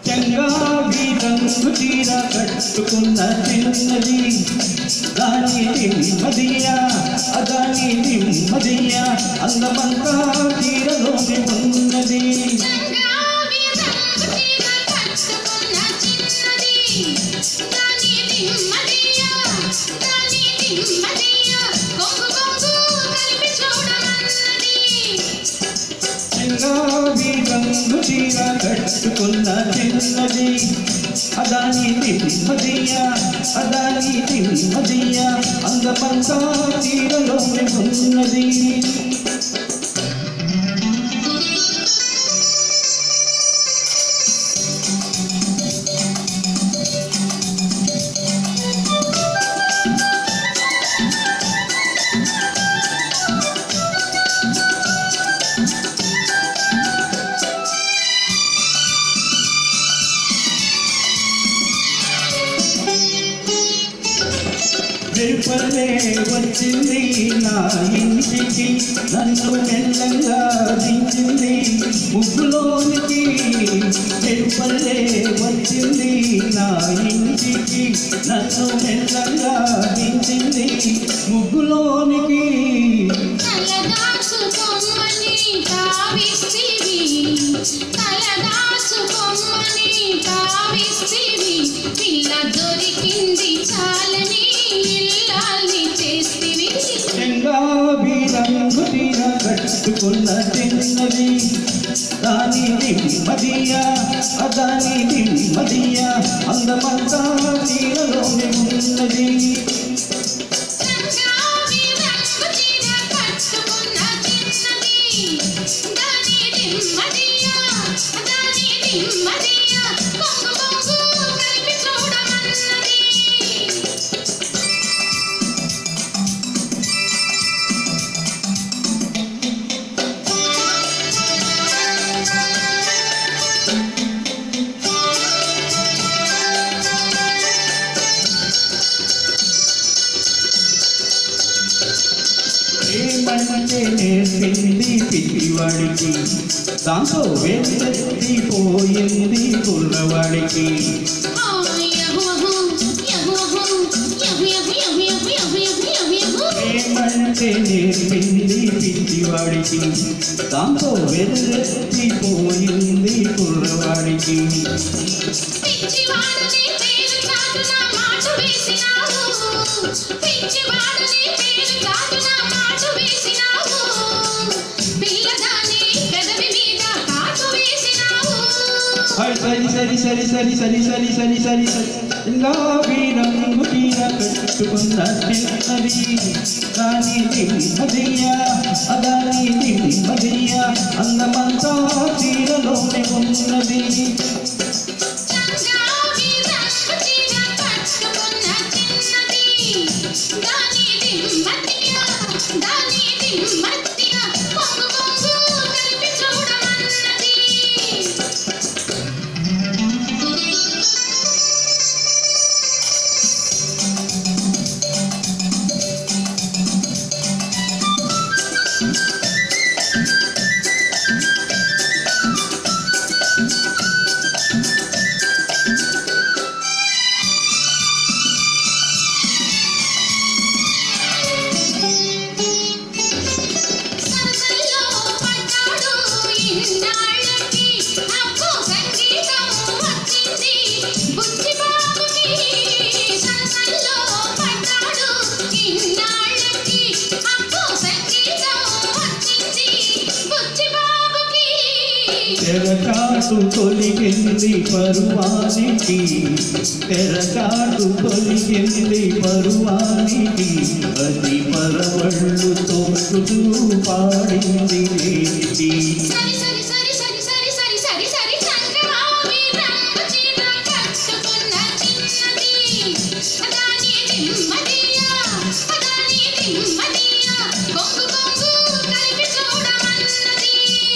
చంగావి రంగు చీర కట్టుకున్న చిన్నది దాని నెమ్మదియా అదాని నెమ్మదియా అందమంతా చీరలోనే ఉన్నది. చంగావి రంగు చీర కట్టుకున్న చిన్నది అదాని నెమ్మదియా అదాని నెమ్మదియా అందమంతా చీరలోనే ఉన్నది. రేపల్లే వచ్చింది నా ఇంటికి నన్ను మెల్లంగా దించింది ముగ్గులోనికి. రేపల్లే వచ్చింది నా ఇంటికి నన్ను మెల్లంగా దించింది ముగ్గులోనికి. చంగావి రంగు చీర కట్టుకున్న చిన్నది దాని నెమ్మదియా అదాని నెమ్మదియా అందమంతా చీరలోనే ఉన్నది. ఏమంటే నేర్పింది పిచ్చివాడికి దాంతో వెతిపోయింది కుర్రవాడికి. ఏమంటే నేర్పింది పిచ్చివాడికి దాంతో వెతిపోయింది కుర్రవాడికి. సరి సరి సరి సరి సరి సరి సరి సరి చంగావి రంగు చీర కట్టుకున్న చిన్నది దాని నెమ్మదియా అదాని నెమ్మదియా అందమంతా చీరలోనే ఉన్నది. తెరచాటు తొలిగింది పరువానికి తెరచాటు తొలిగింది పరువానికి అది పరవళ్ళు తోడుతూ పాడింది లేచి.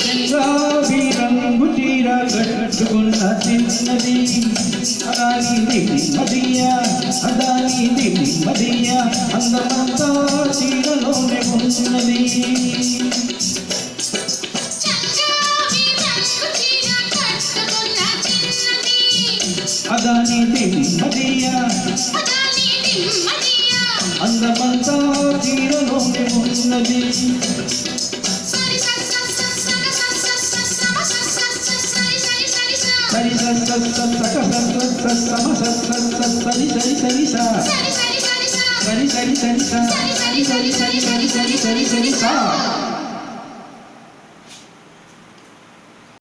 చంగావి రంగు చీర కట్టుకున్న చిన్నది అదాని నెమ్మదియా అదాని నెమ్మదియా అందమంతా చీరలోనే ఉన్నది. అదాని నెమ్మదియ అందమంతా తీరలోనే ఉన్నది సరి సరి సరి సరి సరి సరి